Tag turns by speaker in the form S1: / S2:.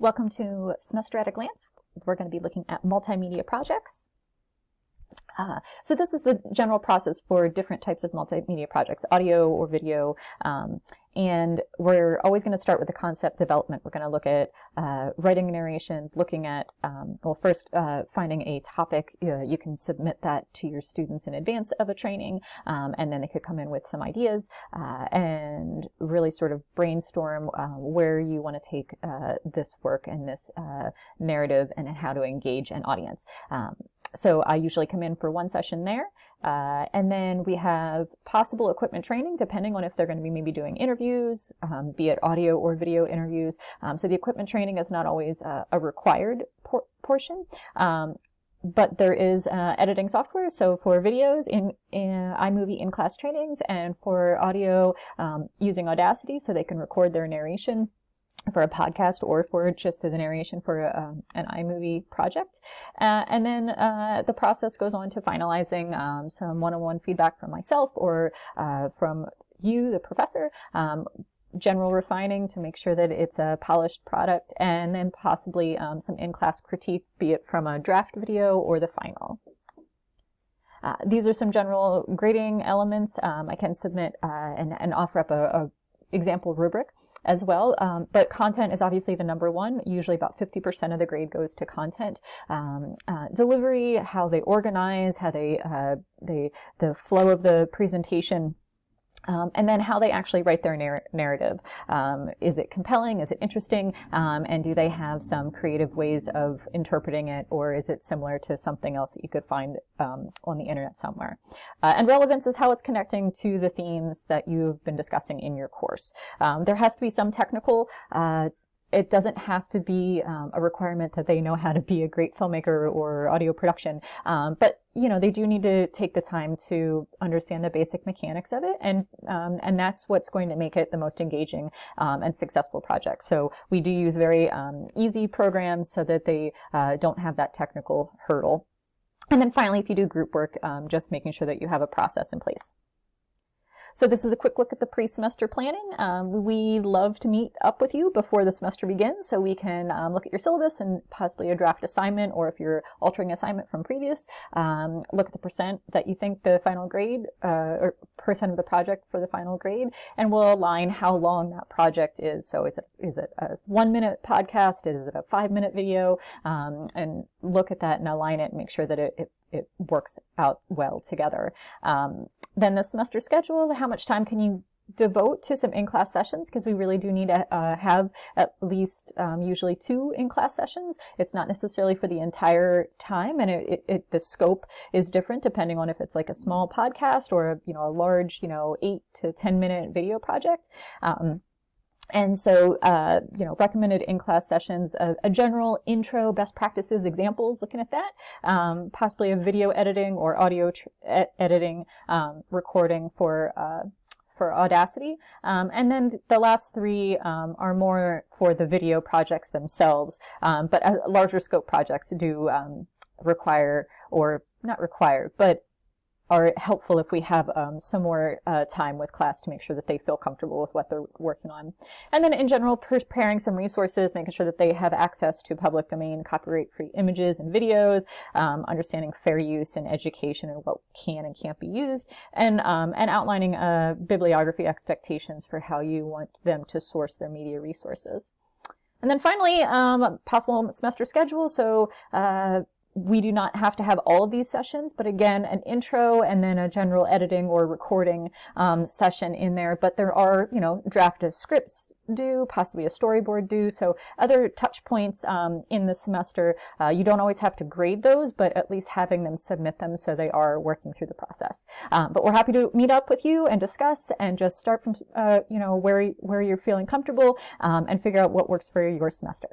S1: Welcome to Semester at a Glance. We're going to be looking at multimedia projects. So this is the general process for different types of multimedia projects, audio or video, and we're always going to start with the concept development. We're going to look at writing narrations, looking at, first finding a topic. You can submit that to your students in advance of a training, and then they could come in with some ideas and really sort of brainstorm where you want to take this work and this narrative and how to engage an audience. So I usually come in for one session there, and then we have possible equipment training depending on if they're going to be maybe doing interviews, be it audio or video interviews. So the equipment training is not always a required portion, but there is editing software. So for videos in iMovie in-class trainings, and for audio using Audacity so they can record their narration for a podcast or for just the narration for an iMovie project. And then the process goes on to finalizing some one-on-one feedback from myself or from you, the professor, general refining to make sure that it's a polished product, and then possibly some in-class critique, be it from a draft video or the final. These are some general grading elements. I can submit and offer up a example rubric as well, but content is obviously the number one. Usually about 50% of the grade goes to content. Delivery, how they organize, how the flow of the presentation, and then how they actually write their narrative. Is it compelling? Is it interesting? And do they have some creative ways of interpreting it, or is it similar to something else that you could find on the internet somewhere? And relevance is how it's connecting to the themes that you've been discussing in your course. There has to be some technical. It doesn't have to be a requirement that they know how to be a great filmmaker or audio production, but they do need to take the time to understand the basic mechanics of it, and that's what's going to make it the most engaging and successful project. So we do use very easy programs so that they don't have that technical hurdle. And then finally, if you do group work, just making sure that you have a process in place. So this is a quick look at the pre-semester planning. We love to meet up with you before the semester begins so we can look at your syllabus and possibly a draft assignment, or if you're altering assignment from previous, look at the percent that you think the final grade, or percent of the project for the final grade, and we'll align how long that project is. So is it a 1-minute podcast? Is it a 5-minute video? And look at that and align it and make sure that it works out well together. Then the semester schedule, how much time can you devote to some in-class sessions, because we really do need to have at least usually 2 in-class sessions. It's not necessarily for the entire time, and the scope is different depending on if it's like a small podcast or a large 8 to 10 minute video project. And so, recommended in-class sessions, a general intro, best practices, examples, looking at that, possibly a video editing or audio editing, recording for Audacity. And then the last 3 are more for the video projects themselves, but larger scope projects do require, or not require, but are helpful if we have some more time with class to make sure that they feel comfortable with what they're working on. And then in general, preparing some resources, making sure that they have access to public domain, copyright-free images and videos, understanding fair use and education and what can and can't be used, and outlining bibliography expectations for how you want them to source their media resources. And then finally, possible semester schedule. So we do not have to have all of these sessions, but again, an intro and then a general editing or recording session in there. But there are, draft of scripts due, possibly a storyboard due. So other touch points in the semester. You don't always have to grade those, but at least having them submit them so they are working through the process. But we're happy to meet up with you and discuss and just start from, where you're feeling comfortable and figure out what works for your semester.